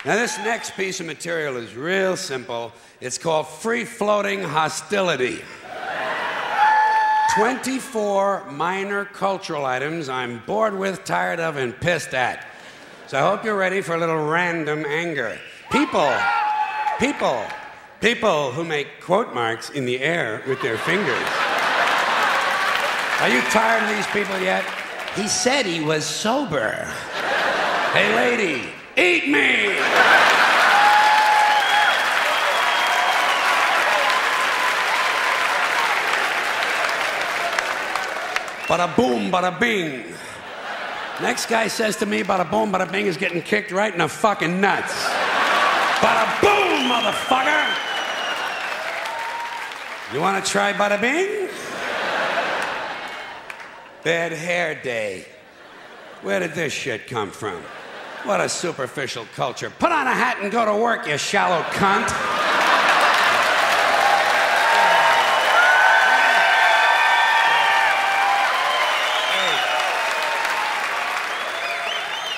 Now, this next piece of material is real simple. It's called free-floating hostility. 24 minor cultural items I'm bored with, tired of, and pissed at. So I hope you're ready for a little random anger. People who make quote marks in the air with their fingers. Are you tired of these people yet? He said he was sober. Hey, lady, eat me! Bada boom, bada bing. Next guy says to me, bada boom, bada bing is getting kicked right in the fucking nuts. Bada boom, motherfucker! You want to try bada bing? Bad hair day. Where did this shit come from? What a superficial culture. Put on a hat and go to work, you shallow cunt.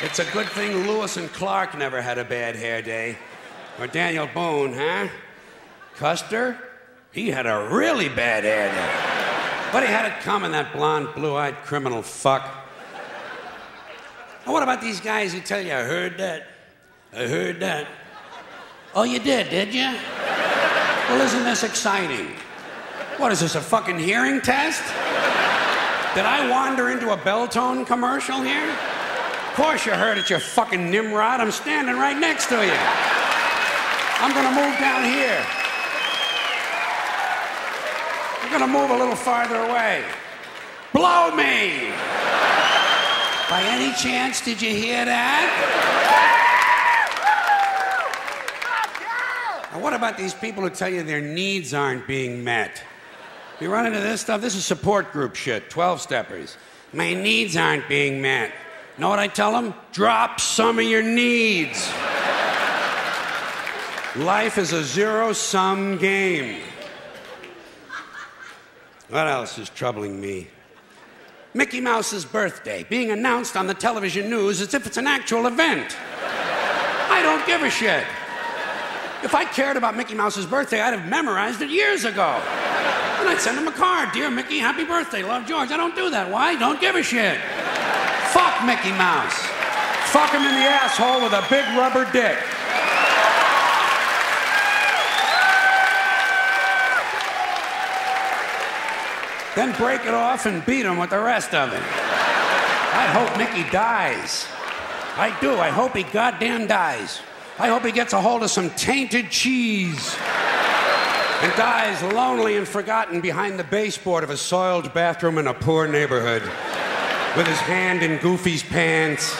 It's a good thing Lewis and Clark never had a bad hair day. Or Daniel Boone, huh? Custer? He had a really bad hair day. But he had it coming, that blonde, blue-eyed criminal fuck. And what about these guys who tell you, I heard that? I heard that. Oh, you did you? Well, isn't this exciting? What is this, a fucking hearing test? Did I wander into a Belltone commercial here? Of course you heard it, you fucking Nimrod. I'm standing right next to you. I'm gonna move down here. I'm gonna move a little farther away. Blow me! By any chance, did you hear that? Now, what about these people who tell you their needs aren't being met? You run into this stuff? This is support group shit, 12-steppers. My needs aren't being met. Know what I tell them? Drop some of your needs. Life is a zero-sum game. What else is troubling me? Mickey Mouse's birthday being announced on the television news as if it's an actual event. I don't give a shit. If I cared about Mickey Mouse's birthday, I'd have memorized it years ago. And I'd send him a card. Dear Mickey, happy birthday, love George. I don't do that. Why? Don't give a shit. Fuck Mickey Mouse. Fuck him in the asshole with a big rubber dick. Then break it off and beat him with the rest of it. I hope Mickey dies. I do. I hope he goddamn dies. I hope he gets a hold of some tainted cheese and dies lonely and forgotten behind the baseboard of a soiled bathroom in a poor neighborhood with his hand in Goofy's pants.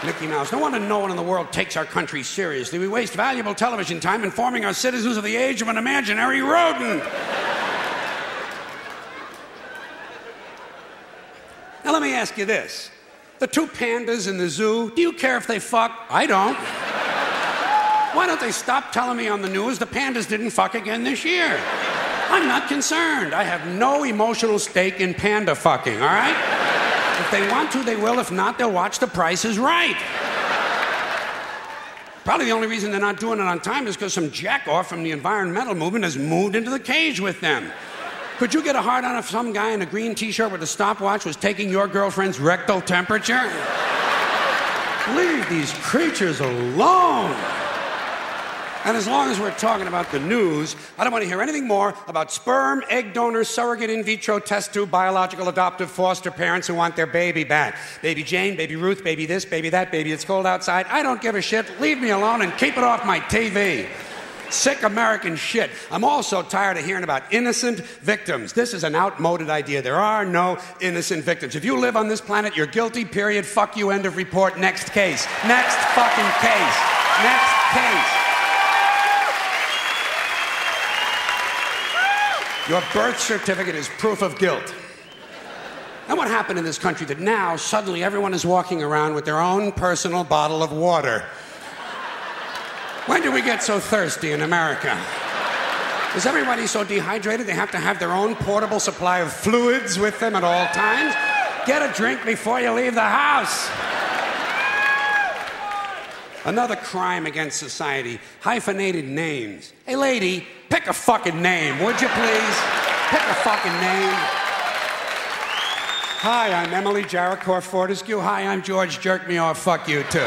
Mickey Mouse. No wonder no one in the world takes our country seriously. We waste valuable television time informing our citizens of the age of an imaginary rodent. Now, let me ask you this. The two pandas in the zoo, do you care if they fuck? I don't. Why don't they stop telling me on the news the pandas didn't fuck again this year? I'm not concerned. I have no emotional stake in panda fucking, all right? If they want to, they will. If not, they'll watch The Price is Right. Probably the only reason they're not doing it on time is because some jack-off from the environmental movement has moved into the cage with them. Could you get a hard-on if some guy in a green t-shirt with a stopwatch was taking your girlfriend's rectal temperature? Leave these creatures alone. And as long as we're talking about the news, I don't want to hear anything more about sperm, egg donors, surrogate in vitro test tube, biological adoptive foster parents who want their baby back. Baby Jane, baby Ruth, baby this, baby that, baby it's cold outside. I don't give a shit. Leave me alone and keep it off my TV. Sick American shit. I'm also tired of hearing about innocent victims. This is an outmoded idea. There are no innocent victims. If you live on this planet, you're guilty, period. Fuck you, end of report. Next case. Next fucking case. Next case. Your birth certificate is proof of guilt. And what happened in this country that now suddenly everyone is walking around with their own personal bottle of water? When did we get so thirsty in America? Is everybody so dehydrated they have to have their own portable supply of fluids with them at all times? Get a drink before you leave the house. Another crime against society, hyphenated names. Hey, lady, pick a fucking name, would you please? Pick a fucking name. Hi, I'm Emily Jericho Fortescue. Hi, I'm George Jerk Me Off. Fuck you, too.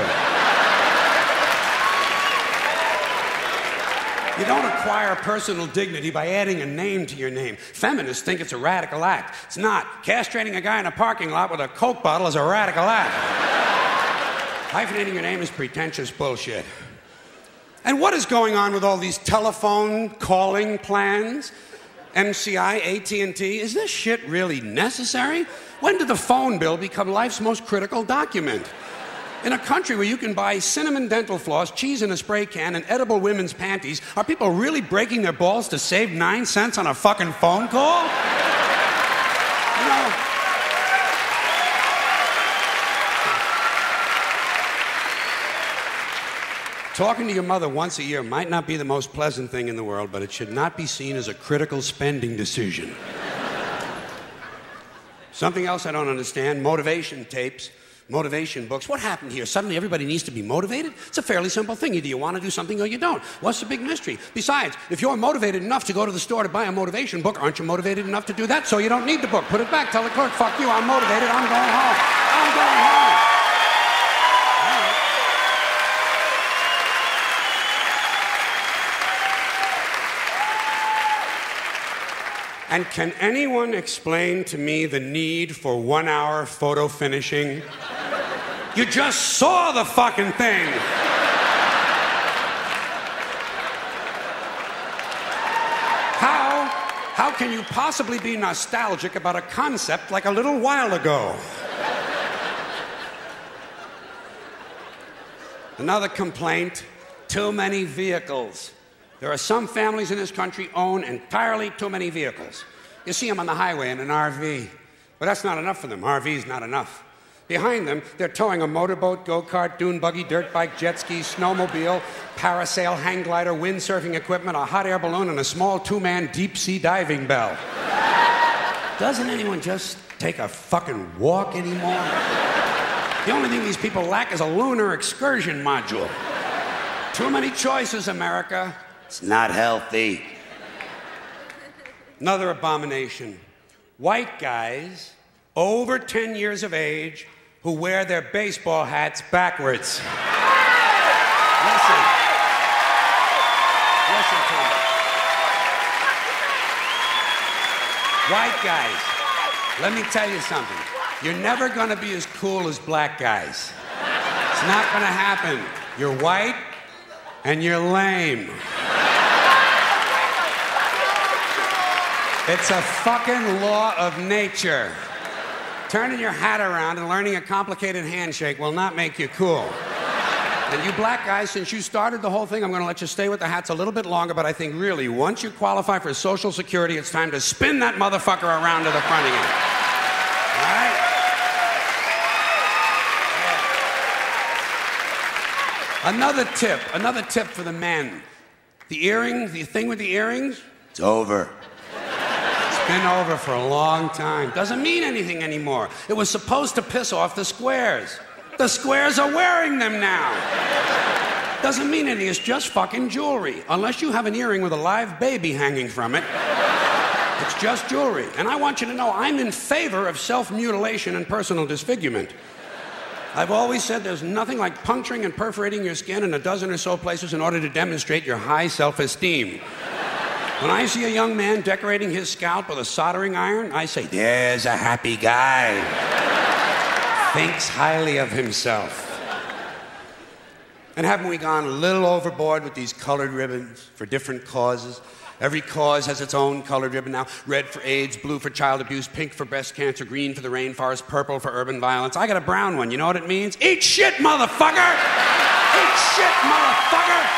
You don't acquire personal dignity by adding a name to your name. Feminists think it's a radical act. It's not. Castrating a guy in a parking lot with a Coke bottle is a radical act. Hyphenating your name is pretentious bullshit. And what is going on with all these telephone calling plans? MCI, AT&T, is this shit really necessary? When did the phone bill become life's most critical document? In a country where you can buy cinnamon dental floss, cheese in a spray can, and edible women's panties, are people really breaking their balls to save 9 cents on a fucking phone call? You know, talking to your mother once a year might not be the most pleasant thing in the world, but it should not be seen as a critical spending decision. Something else I don't understand, motivation tapes. Motivation books. What happened here? Suddenly everybody needs to be motivated? It's a fairly simple thing. Either you want to do something or you don't. What's the big mystery? Besides, if you're motivated enough to go to the store to buy a motivation book, aren't you motivated enough to do that? So you don't need the book. Put it back. Tell the clerk, fuck you, I'm motivated. I'm going home. I'm going home. And can anyone explain to me the need for 1 hour photo finishing? You just saw the fucking thing. How can you possibly be nostalgic about a concept like a little while ago? Another complaint, too many vehicles. There are some families in this country own entirely too many vehicles. You see them on the highway in an RV. But that's not enough for them. RV's not enough. Behind them, they're towing a motorboat, go-kart, dune buggy, dirt bike, jet ski, snowmobile, parasail, hang glider, windsurfing equipment, a hot air balloon, and a small two-man deep-sea diving bell. Doesn't anyone just take a fucking walk anymore? The only thing these people lack is a lunar excursion module. Too many choices, America. It's not healthy. Another abomination. White guys over 10 years of age who wear their baseball hats backwards. Listen. Listen to me. White guys, let me tell you something. You're never going to be as cool as black guys. It's not going to happen. You're white and you're lame. It's a fucking law of nature. Turning your hat around and learning a complicated handshake will not make you cool. And you black guys, since you started the whole thing, I'm going to let you stay with the hats a little bit longer, but I think really, once you qualify for Social Security, it's time to spin that motherfucker around to the front again. All right? Another tip for the men. The earrings, the thing with the earrings, it's over. Been over for a long time. Doesn't mean anything anymore. It was supposed to piss off the squares. The squares are wearing them now. Doesn't mean anything. It's just fucking jewelry. Unless you have an earring with a live baby hanging from it, it's just jewelry. And I want you to know I'm in favor of self-mutilation and personal disfigurement. I've always said there's nothing like puncturing and perforating your skin in a dozen or so places in order to demonstrate your high self-esteem. When I see a young man decorating his scalp with a soldering iron, I say, there's a happy guy. Thinks highly of himself. And haven't we gone a little overboard with these colored ribbons for different causes? Every cause has its own colored ribbon now. Red for AIDS, blue for child abuse, pink for breast cancer, green for the rainforest, purple for urban violence. I got a brown one. You know what it means? Eat shit, motherfucker! Eat shit, motherfucker!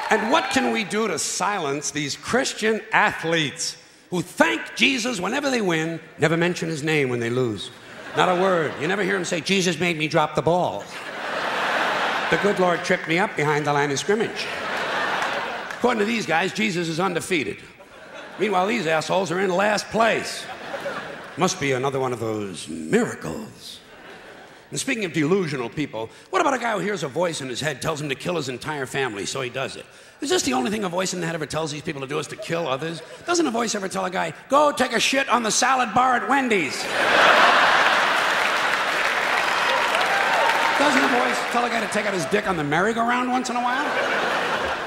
And what can we do to silence these Christian athletes who thank Jesus whenever they win, never mention his name when they lose? Not a word. You never hear him say, Jesus made me drop the ball. The good Lord tripped me up behind the line of scrimmage. According to these guys, Jesus is undefeated. Meanwhile, these assholes are in last place. Must be another one of those miracles. And speaking of delusional people, what about a guy who hears a voice in his head tells him to kill his entire family, so he does it? Is this the only thing a voice in the head ever tells these people to do is to kill others? Doesn't a voice ever tell a guy, go take a shit on the salad bar at Wendy's? Doesn't a voice tell a guy to take out his dick on the merry-go-round once in a while?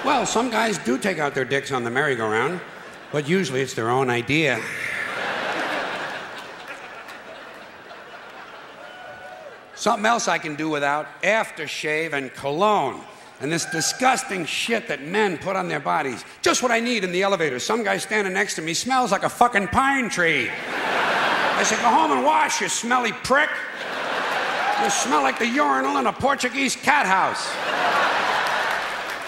Well, some guys do take out their dicks on the merry-go-round, but usually it's their own idea. Something else I can do without, aftershave and cologne. And this disgusting shit that men put on their bodies. Just what I need in the elevator. Some guy standing next to me smells like a fucking pine tree. I say, go home and wash, you smelly prick. You smell like the urinal in a Portuguese cat house.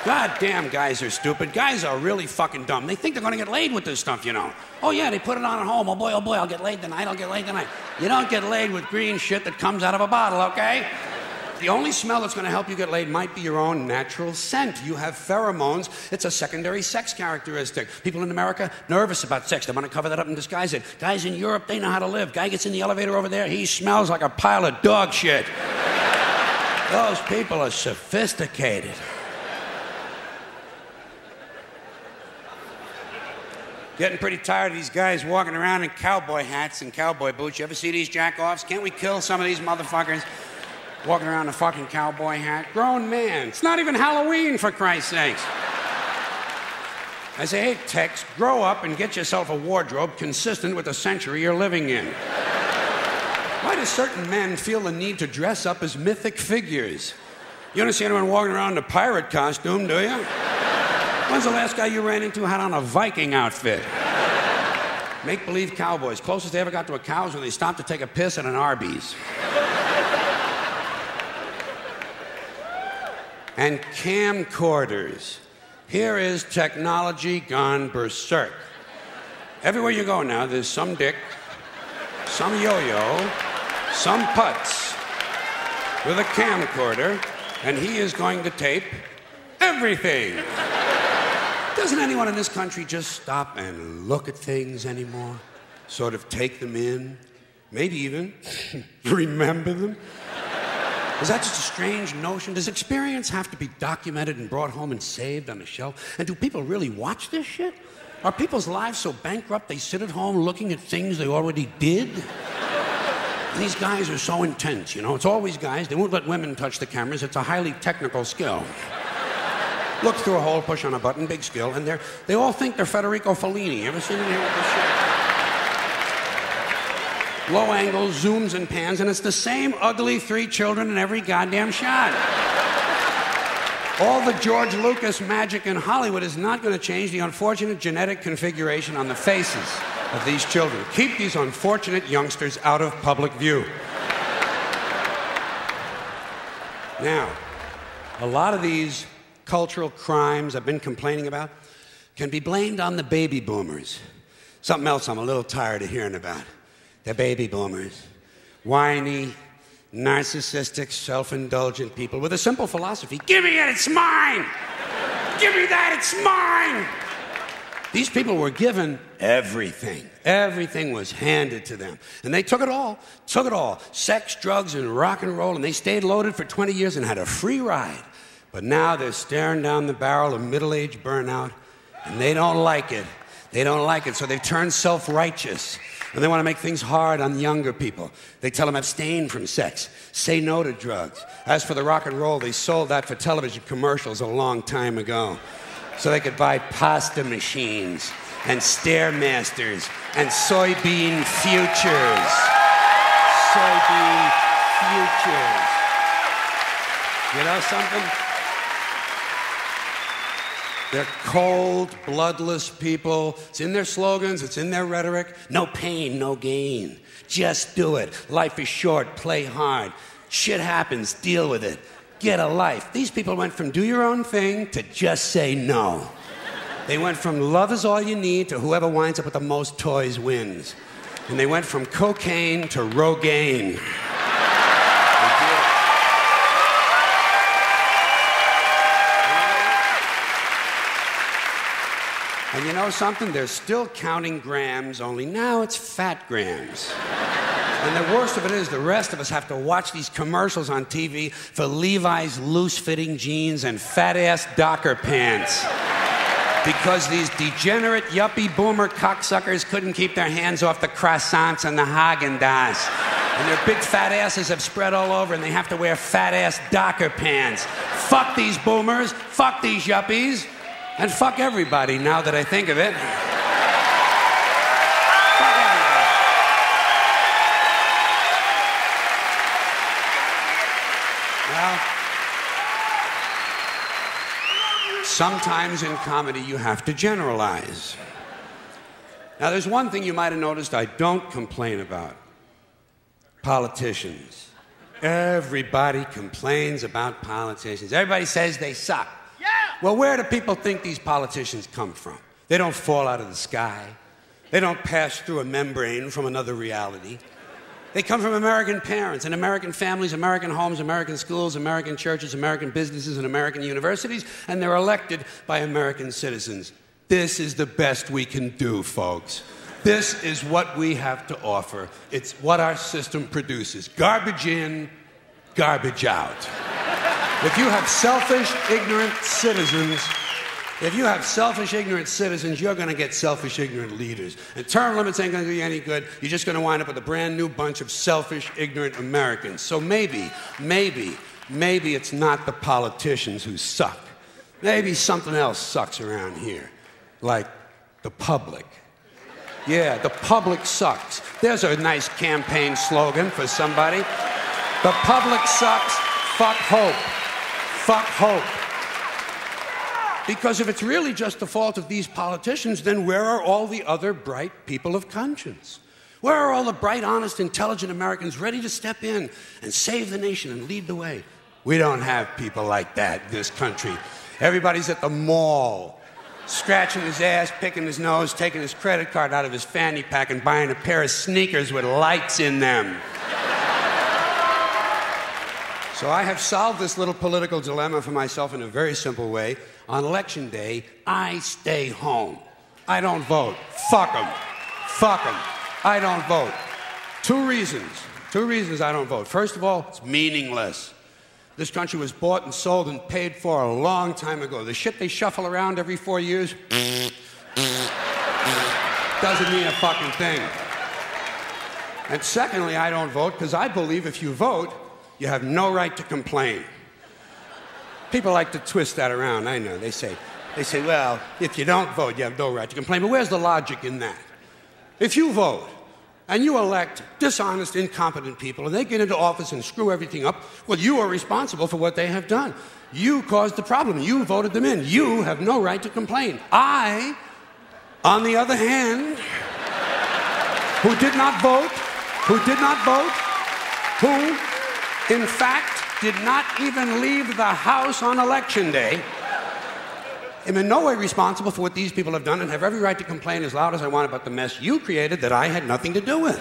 Goddamn, guys are stupid. Guys are really fucking dumb. They think they're gonna get laid with this stuff, you know. Oh yeah, they put it on at home. Oh boy, I'll get laid tonight, I'll get laid tonight. You don't get laid with green shit that comes out of a bottle, okay? The only smell that's gonna help you get laid might be your own natural scent. You have pheromones. It's a secondary sex characteristic. People in America, nervous about sex. They wanna cover that up and disguise it. Guys in Europe, they know how to live. Guy gets in the elevator over there, he smells like a pile of dog shit. Those people are sophisticated. Getting pretty tired of these guys walking around in cowboy hats and cowboy boots. You ever see these jack-offs? Can't we kill some of these motherfuckers walking around in a fucking cowboy hat? Grown man. It's not even Halloween, for Christ's sakes. I say, hey, Tex, grow up and get yourself a wardrobe consistent with the century you're living in. Why do certain men feel the need to dress up as mythic figures? You don't see anyone walking around in a pirate costume, do you? When's the last guy you ran into had on a Viking outfit? Make-believe cowboys. Closest they ever got to a cow is when they stopped to take a piss at an Arby's. And camcorders. Here is technology gone berserk. Everywhere you go now, there's some dick, some yo-yo, some putz with a camcorder, and he is going to tape everything. Doesn't anyone in this country just stop and look at things anymore? Sort of take them in? Maybe even remember them? Is that just a strange notion? Does experience have to be documented and brought home and saved on a shelf? And do people really watch this shit? Are people's lives so bankrupt they sit at home looking at things they already did? And these guys are so intense, you know? It's always guys. They won't let women touch the cameras. It's a highly technical skill. Look through a hole, push on a button, big skill, and they all think they're Federico Fellini. You ever seen him here with this shit? Low angles, zooms, and pans, and it's the same ugly 3 children in every goddamn shot. All the George Lucas magic in Hollywood is not going to change the unfortunate genetic configuration on the faces of these children. Keep these unfortunate youngsters out of public view. Now, a lot of these cultural crimes I've been complaining about can be blamed on the baby boomers. Something else I'm a little tired of hearing about. The baby boomers. Whiny, narcissistic, self-indulgent people with a simple philosophy. Give me it, it's mine! Give me that, it's mine! These people were given everything. Everything was handed to them. And they took it all. Took it all. Sex, drugs, and rock and roll. And they stayed loaded for 20 years and had a free ride. But now they're staring down the barrel of middle-age burnout, and they don't like it. They don't like it, so they've turned self-righteous. And they want to make things hard on younger people. They tell them abstain from sex, say no to drugs. As for the rock and roll, they sold that for television commercials a long time ago. So they could buy pasta machines and Stairmasters and soybean futures. Soybean futures. You know something? They're cold, bloodless people. It's in their slogans, it's in their rhetoric. No pain, no gain. Just do it. Life is short, play hard. Shit happens, deal with it. Get a life. These people went from do your own thing to just say no. They went from love is all you need to whoever winds up with the most toys wins. And they went from cocaine to Rogaine. And you know something? They're still counting grams, only now it's fat grams. And the worst of it is the rest of us have to watch these commercials on TV for Levi's loose-fitting jeans and fat-ass Docker pants. Because these degenerate, yuppie, boomer cocksuckers couldn't keep their hands off the croissants and the Haagen-Dazs. And their big fat asses have spread all over, and they have to wear fat-ass Docker pants. Fuck these boomers, fuck these yuppies, and fuck everybody, now that I think of it. Fuck everybody. Well, sometimes in comedy you have to generalize. Now, there's one thing you might have noticed I don't complain about. Politicians. Everybody complains about politicians. Everybody says they suck. Yeah! Well, where do people think these politicians come from? They don't fall out of the sky. They don't pass through a membrane from another reality. They come from American parents and American families, American homes, American schools, American churches, American businesses, and American universities, and they're elected by American citizens. This is the best we can do, folks. This is what we have to offer. It's what our system produces. Garbage in, garbage out. If you have selfish, ignorant citizens, you're going to get selfish, ignorant leaders. And term limits ain't going to do you any good. You're just going to wind up with a brand new bunch of selfish, ignorant Americans. So maybe it's not the politicians who suck. Maybe something else sucks around here, like the public. Yeah, the public sucks. There's a nice campaign slogan for somebody. The public sucks, fuck hope. Fuck hope. Because if it's really just the fault of these politicians, then where are all the other bright people of conscience? Where are all the bright, honest, intelligent Americans ready to step in and save the nation and lead the way? We don't have people like that in this country. Everybody's at the mall, scratching his ass, picking his nose, taking his credit card out of his fanny pack and buying a pair of sneakers with lights in them. So I have solved this little political dilemma for myself in a very simple way. On election day, I stay home. I don't vote. Fuck them. Fuck them. I don't vote. Two reasons I don't vote. First of all, it's meaningless. This country was bought and sold and paid for a long time ago. The shit they shuffle around every 4 years doesn't mean a fucking thing. And secondly, I don't vote because I believe if you vote, you have no right to complain. People like to twist that around, I know. They say, well, if you don't vote, you have no right to complain. But where's the logic in that? If you vote, and you elect dishonest, incompetent people, and they get into office and screw everything up, well, you are responsible for what they have done. You caused the problem. You voted them in. You have no right to complain. I, on the other hand, who did not vote, who, in fact, did not even leave the house on election day, am in no way responsible for what these people have done and have every right to complain as loud as I want about the mess you created that I had nothing to do with.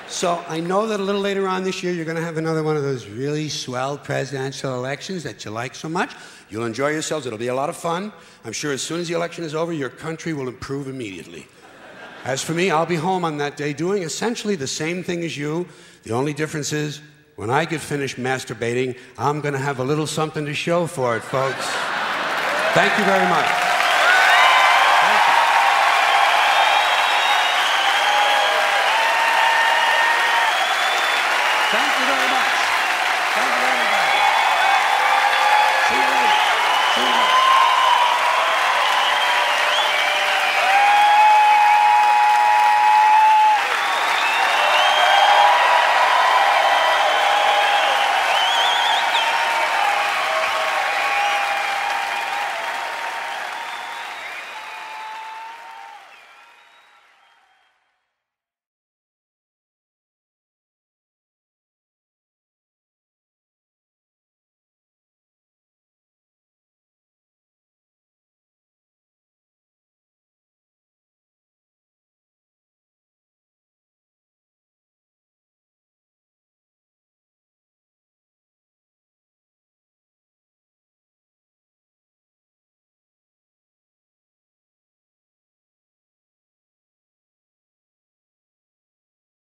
So I know that a little later on this year, you're going to have another one of those really swell presidential elections that you like so much. You'll enjoy yourselves. It'll be a lot of fun. I'm sure as soon as the election is over, your country will improve immediately. As for me, I'll be home on that day doing essentially the same thing as you. The only difference is, when I get finished masturbating, I'm going to have a little something to show for it, folks. Thank you very much.